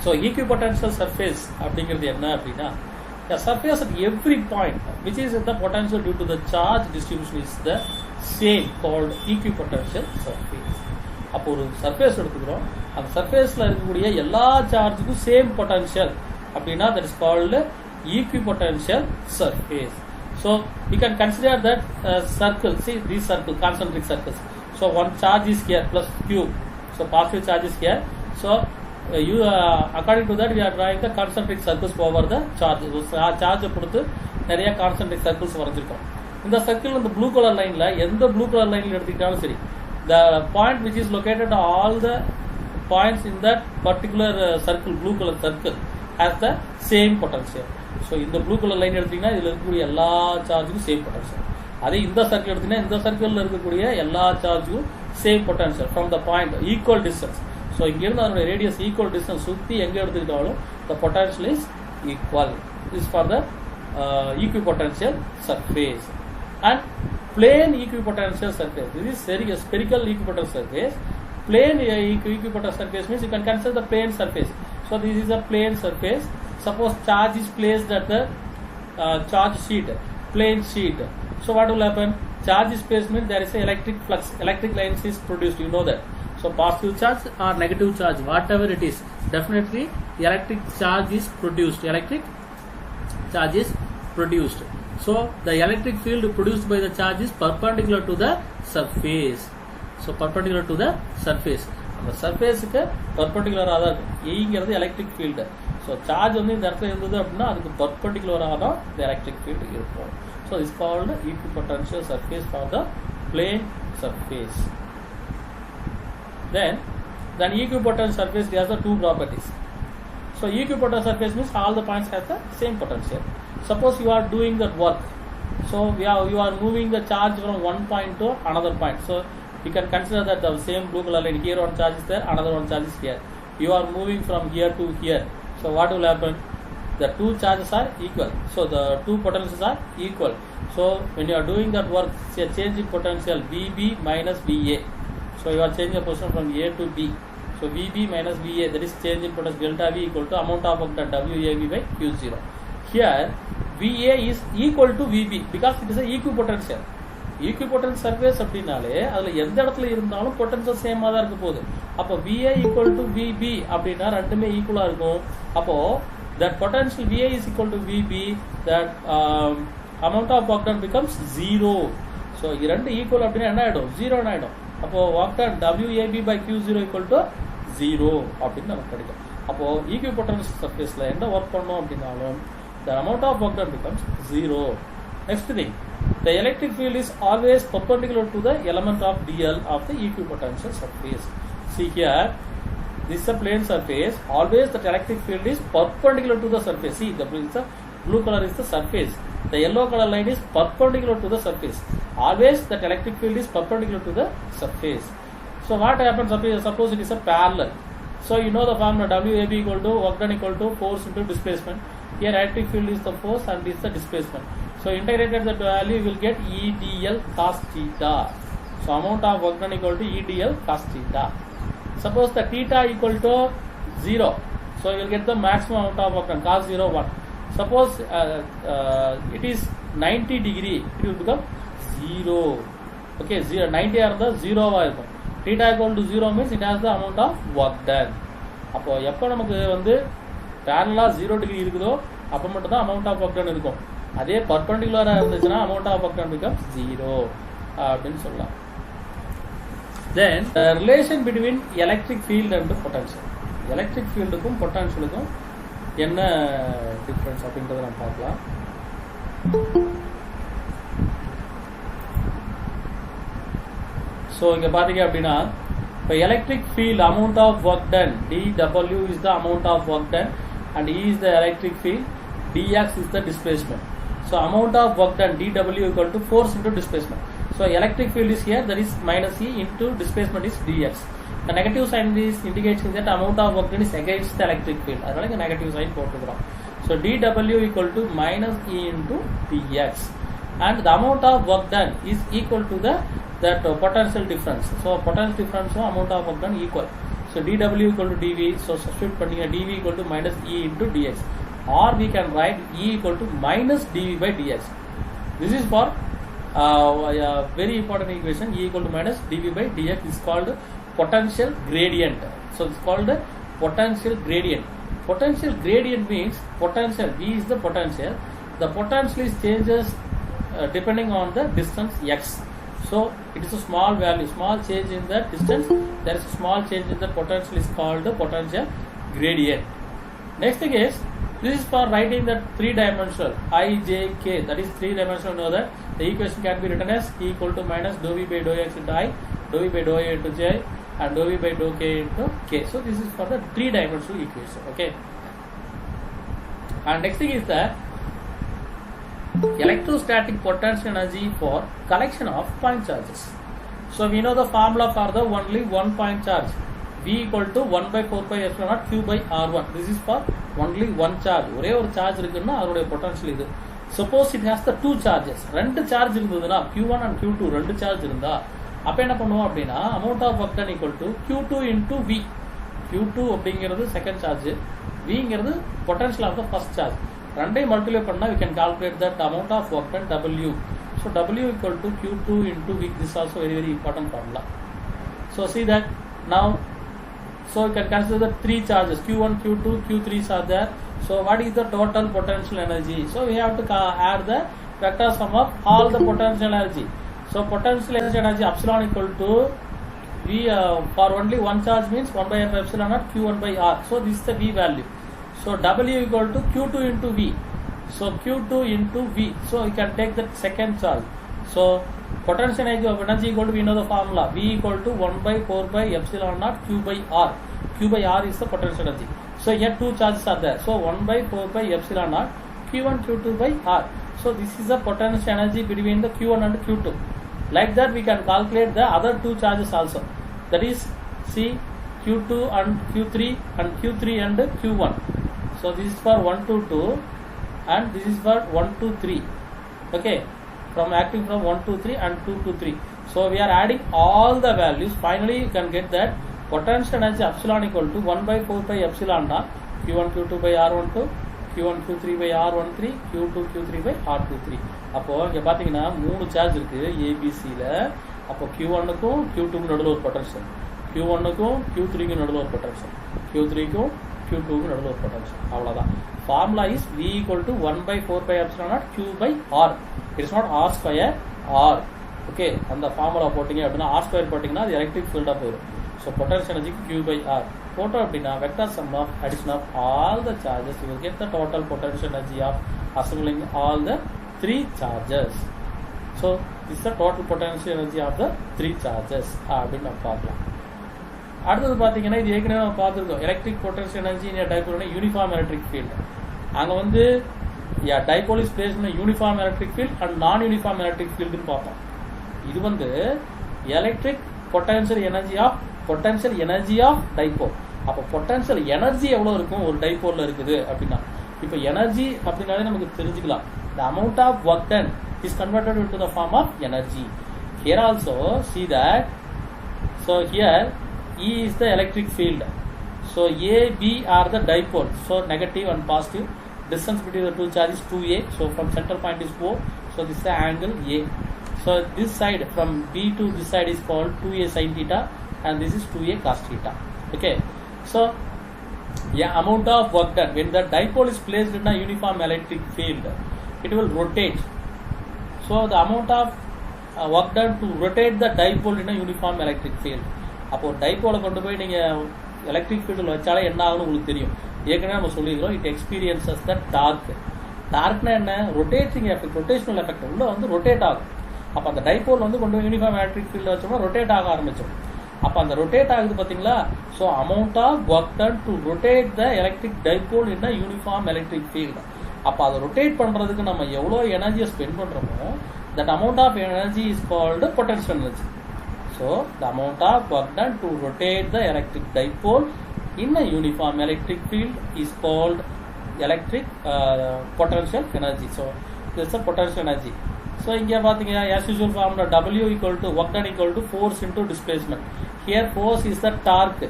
So equipotential surface அப்படிங்கிறது என்ன அப்படின்னா a surface at every point which is the potential due to the charge distribution is the same called equipotential surface. அப்போ ஒரு surface எடுத்துக்கிறோம், அந்த சர்ஃபேஸ்ல இருக்கக்கூடிய எல்லா சார்ஜுக்கும் சேம் பொட்டன்ஷியல் அப்படின்னா that is called equipotential surface. So we can consider that circle, see these circle, concentric circles. So one charge is here plus q, so positive charge is here. So according to that we are drawing the concentric circles over the charge. Charge பொறுத்து நிறைய concentric circles வரைஞ்சிருக்கோம். இந்த circle இந்த blue colour லைன்ல எந்த blue colour லைன்ல எடுத்துக்கிட்டாலும் சரி, the point which is located all the points in that particular circle, blue color circle has the same potential. So இந்த ப்ளூ கலர் லைன் எடுத்தீங்கன்னா இதுல இருக்கக்கூடிய எல்லா சார்ஜுக்கும் சேம் பொட்டன்ஷியல். அதே இந்த சர்க்கிள் எடுத்தீங்கன்னா இந்த சர்க்கிள்ல இருக்கக்கூடிய எல்லா சார்ஜுக்கும் same potential from the point equal distance. So இங்கிருந்து அதனுடைய ரேடியஸ் ஈக்குவல் டிஸ்டன்ஸ் சுற்றி எங்கே எடுத்துக்கிட்டாலும் the potential is equal. Is for the equipotential surface. And plane equipotential surface, this is a spherical equipotential surface. Plane equipotential surface means you can consider the plane surface. So this is a plane surface. Suppose charge is placed at the charge sheet, plane sheet. So what will happen? Charge is placed means there is a electric flux, electric lines is produced, you know that. So positive charge or negative charge, whatever it is, definitely electric charge is produced, electric charge is produced. So the electric field produced by the charge is perpendicular to the surface. So perpendicular to the surface. அந்த சர்ஃபேஸுக்கு பர்பண்டிகுலராக தான் இருக்கும். ஈங்கிறது electric field. So charge வந்து இந்த இடத்துல இருந்தது அப்படின்னா அதுக்கு பர்பண்டிகுலராக தான் இந்த எலக்ட்ரிக் ஃபீல்டு இருக்கும். So is called equipotential surface for the plane surface. Then equipotential surface has the two properties. So equipotential surface means all the points have the same potential. Suppose you are doing that work. So you are moving the charge from one point to another point. So you can consider that the same blue color line, here one charge is there, another one charge is here. You are moving from here to here. So what will happen? The two charges are equal. So the two potentials are equal. So when you are doing that work, say change in potential VB minus VA. So you are changing the position from A to B. So VB minus VA, that is change in potential delta V equal to amount of work done WAV by Q0. Here VA is equal to VB because it is a equipotential. Equipotential surface அப்படின்னாலே அதில் எந்த இடத்துல இருந்தாலும் potential சேமாக தான் இருக்க போகுது. அப்போ VA ஈக்குவல் டு VB அப்படின்னா ரெண்டுமே ஈக்குவலாக இருக்கும். அப்போது that potential VA is equal to VB, that amount of work done becomes 0. So இரண்டு ஈக்குவல் அப்படின்னா என்ன ஆகிடும்? 0 ஆகிடும். அப்போது ஒர்க் டன் WAB by Q0 equal to 0 அப்படின்னு நமக்கு கிடைக்கும். அப்போது ஈக்குவிபொட்டன்ஷியல் சர்ஃபேஸில் என்ன ஒர்க் பண்ணோம் அப்படின்னாலும் the amount of work done becomes 0. Next thing, the electric field is always perpendicular to the element of dl of the equipotential surface. See here, this is a plane surface. Always the electric field is perpendicular to the surface. See, the blue color is the surface. The yellow color line is perpendicular to the surface. Always that electric field is perpendicular to the surface. So what happens? Suppose it is a parallel. So you know the formula WAB equal to work done equal to force into displacement. Here electric field is the force and this is the displacement. So integrated that value, you will get EDL cos theta. So amount of work done equal to EDL cos theta. Suppose the theta equal to 0. So you will get the maximum amount of work done, cos 0 1. Suppose it is 90 degree, it will become 0. Okay, 90 are the 0 இருக்கும். Theta equal to 0 means it has the amount of work done. அப்போ எப்போ நமக்கு வந்து பேரலாக 0 degree இருக்குதோ அப்போ மட்டும் தான் அமௌண்ட் ஆஃப் ஒர்க் டன் இருக்கும். அதே பர்பண்டிகுலராக இருந்துச்சுன்னா amount of work done becomes 0 அப்படின்னு சொல்லலாம். Then relation between electric field and potential. Electric ஃபீல்டுக்கும் பொட்டன்ஷியலுக்கும் என்ன டிஃப்ரென்ஸ் அப்படின்றத நம்ம பார்க்கலாம். ஸோ இங்கே பார்த்தீங்க அப்படின்னா இப்போ electric field amount of work done dW is the amount of work done and E is the electric field, dx is the displacement. So amount of work done dW equal to force into displacement. So electric field is here, that is minus E into displacement is dx. The negative sign is indicating that amount of work done is against the electric field. அதனால இங்க negative sign போட்டுக்கிறோம். So dW equal to minus E into dx and the amount of work done is equal to that potential difference. So potential difference amount of work done equal. So So dw equal to dv, so substitute பண்ணீங்க dv equal to minus e into dx, or we can write e equal to minus dv by dx. This is for very important equation. E equal to minus dv by dx is called potential gradient. So it's called potential gradient. Potential gradient means potential, V is the potential. The potential is changes depending on the distance x. So it is a small value, small change in the distance, there is a small change in the potential is called the potential gradient. Next thing is, this is for writing the three-dimensional I, J, K, that is three-dimensional. Know that the equation can be written as E equal to minus dou V by dou x into I, dou V by dou A into J, and dou V by dou K into K. So this is for the three-dimensional equation. Okay. And next thing is that electrostatic potential energy for collection of point charges. So we know the formula for the only one point charge. V equal to 1 by 4 pi epsilon naught Q by R1. This is for only one charge. ஒரே ஒரு charge இருக்குன்னா அதோட potential இது. Suppose it has the two charges. ரெண்டு charge இருந்ததுன்னா Q1 and Q2 ரெண்டு charge இருந்தா அப்ப என்ன பண்ணுவோம் அப்படின்னா amount of work done equal to Q2 into V. Q2 அப்படிங்கிறது செகண்ட் சார்ஜ், Vங்கிறது potential of the first charge. ரெண்டையும் மல்டிப்ளை பண்ணா we can calculate that amount of work done W. So W equal to Q2 into V. This is also very important formula. So see that now. So you can consider the three charges Q1, Q2, Q3 are there. So what is the total potential energy? So we have to add the vector sum of all the potential energy. So potential energy epsilon equal to V for only one charge means 1 by f epsilon naught Q1 by R. So this is the V value. So W equal to Q2 into V. So Q2 into V. So you can take the second charge. So potential energy equal to, we know the formula, V equal to 1 by 4 by epsilon naught Q by R. Q by R is the potential energy. So here two charges are there. So 1 by 4 by epsilon naught Q1 Q2 by R. So this is the potential energy between the Q1 and Q2. Like that we can calculate the other two charges also. That is C Q2 and Q3 and Q3 and Q1. So this is for 1 to 2 and this is for 1 to 3. Okay. From acting from 1 to 3 and 2 to 3. So we are adding all the values. Finally you can get that potential energy epsilon equal to 1 by 4 by epsilon naught Q1 Q2 by R12, Q1 Q3 by R13, Q2 Q3 by R23. அப்போ இங்க பாத்தீங்கன்னா மூணு charge இருக்கு ஏபிசில. அப்போ Q1 க்கும் Q2 க்கும் நடுவுல ஒரு பொட்டன்ஷியல், Q1 க்கும் Q3 க்கும் நடுவுல ஒரு பொட்டன்ஷியல், Q3 க்கும் Q2 க்கும் நடுவுல ஒரு பொட்டன்ஷியல். அவ்வளவுதான். Formula is V equal to 1 by 4 by epsilon naught Q by R. It is not R square R. Okay, அந்த ஃபார்முலா போட்டீங்க அப்படின்னா R ஸ்கொயர் போட்டீங்கன்னா அது எலக்ட்ரிக் ஃபீல்டா போயிடும். So potential energy Q by R. போட்டோம் அப்படின்னா vector sum of addition of all the charges, you will get the total potential energy of assembling all the three charges. So this is the total potential energy of the three charges அப்படின்னு நம்ம பார்க்கலாம். அடுத்தது பார்த்தீங்கன்னா இது ஏற்கனவே நம்ம பார்த்துருக்கோம், electric potential energy in dipole uniform electric field. அங்கே வந்து dipole is placed in uniform electric field and non uniform electric ஃபீல்டுன்னு பார்த்தோம். இது வந்து electric potential energy of dipole. அப்போ பொட்டன்ஷியல் எனர்ஜி எவ்வளோ இருக்கும் ஒரு டைபோலில் இருக்குது அப்படின்னா, இப்போ எனர்ஜி அப்படின்னாலே நமக்கு தெரிஞ்சுக்கலாம். The amount of work done is converted into the form of energy. Here also see that. So here E is the electric field. So A, B are the dipole. So negative and positive. Distance between the two charges is 2a. So from center point is O. So this is the angle A. So this side from B to this side is called 2a sin theta, and this is 2a cos theta. Okay. So amount of work done when the dipole is placed in a uniform electric field, it will rotate. So the amount of work done to rotate the dipole in a uniform electric field. அப்போ டைபோலை கொண்டு போய் நீங்கள் electric ஃபீல்டில் வச்சாலே என்ன ஆகுன்னு உங்களுக்கு தெரியும். ஏற்கனவே நம்ம சொல்லியிருக்கிறோம், இட் எக்ஸ்பீரியன்சஸ் த டார்க். டார்க்னா என்ன? ரொட்டேட்டிங் எஃபெக்ட், ரொட்டேஷனல் எஃபெக்ட் உள்ள வந்து ரொட்டேட் ஆகும். அப்போ அந்த டைபோல் வந்து கொண்டு போய் யூனிஃபார்ம் எலக்ட்ரிக் ஃபீல்டில் வச்சோம்னா ரொட்டேட் ஆக ஆரம்பிச்சோம். அப்போ அந்த ரொட்டேட் ஆகுது பார்த்தீங்களா? So amount of work done to rotate the electric dipole in uniform electric field. அப்போ அதை ரொட்டேட் பண்ணுறதுக்கு நம்ம எவ்வளோ எனர்ஜியை ஸ்பெண்ட் பண்ணுறோமோ that amount of energy is called potential energy. So the amount of work done to rotate the electric dipole in a uniform electric field is called electric potential energy. So this is a potential energy. So இங்க பாத்தீங்க as usual formula W equal to work done equal to force into displacement. Here force is the torque.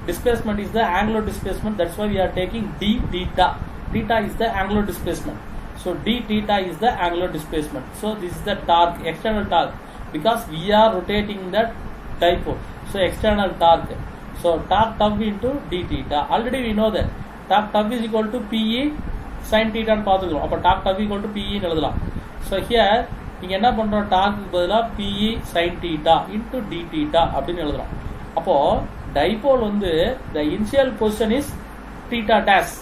displacement is the angular displacement, that's why we are taking d theta. Theta is the angular displacement, so d theta is the angular displacement. So this is the torque, external torque, because we are rotating the dipole, so external torque. So torque tau into d theta, already we know that torque tau is equal to pe sin theta னு பாத்துக்கிறோம். அப்ப torque tau equal to pe னு எழுதலாம். So here நீங்க என்ன பண்றோம், torque பதிலா pe sin theta into d theta அப்படின்னு எழுதுறோம். அப்போ டைபோல் வந்து the initial position is theta dash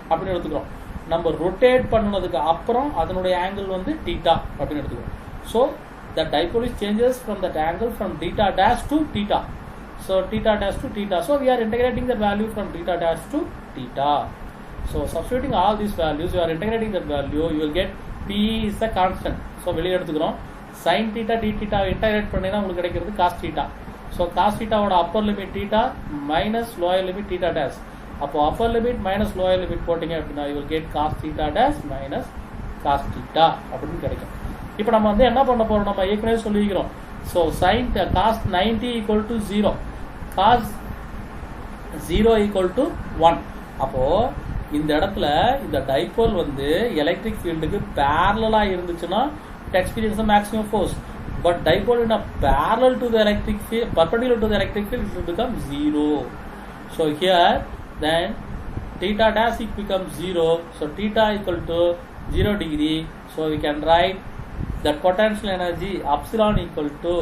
அப்படின்னு எடுத்துக்கிறோம். நம்ம ரொட்டேட் பண்ணதுக்கு அப்புறம் அதனுடைய ஆங்கிள் வந்து theta அப்படின்னு எடுத்துக்கிறோம். So the dipole is changes from that angle from theta dash to theta. So theta dash to theta. So we are integrating the value from theta dash to theta. So substituting all these values, you are integrating that value, you will get pe is the constant. So வெளியே எடுத்துக்கிறோம். sin theta d theta integrate பண்ணினா உங்களுக்கு கிடைக்கிறது cos theta. So cos theta ஓட upper limit theta minus lower limit theta dash. அப்போ upper limit minus lower limit போட்டீங்க அப்படின்னா you will get cos theta dash minus cos theta அப்படின்னு கிடைக்கும். இப்போ நம்ம வந்து என்ன பண்ண போறோம், நம்ம ஏற்கனவே சொல்லிக்கிறோம். So sin cos 90 equal to 0, cos 0 equal to 1. அப்போ இந்த இடத்துல இந்த டைபோல் வந்து எலக்ட்ரிக் ஃபீல்டுக்கு பேரலா இருந்துச்சுன்னா it experiences the maximum force, but dipole in a parallel to the electric field, perpendicular to the electric field, it will become 0. So here then theta dash becomes 0, so theta equal to 0 degree. So we can write that potential energy epsilon equal to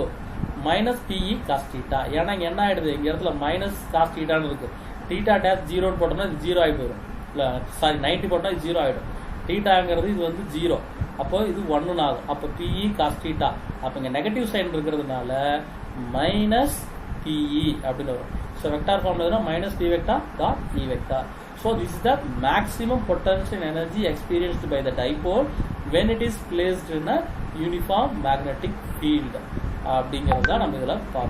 minus pe cos theta. ஏன்னா இங்க என்ன ஆயிடுது, இங்க இடத்துல minus cos theta னு இருக்கு. theta dash 0 போட்டோம்னா இது 0 ஆகி போயிடும். இல்ல சாரி 90 போட்டா இது 0 ஆயிடும். thetaங்கிறது இது வந்து 0, அப்போ இது 1 ஆகும். அப்போ pe cos theta, அப்போ இங்க நெகட்டிவ் சைன் இருக்கிறதுனால மைனஸ் pe அப்படின்னு வரும். ஸோ வெக்டார் ஃபார்ம்ல எதுனா minus p vector dot e vector. So this is the maximum potential energy experienced by the dipole when it is placed in a uniform magnetic field. அப்படிங்கிறது தான் நம்ம இதில் பார்க்கணும்.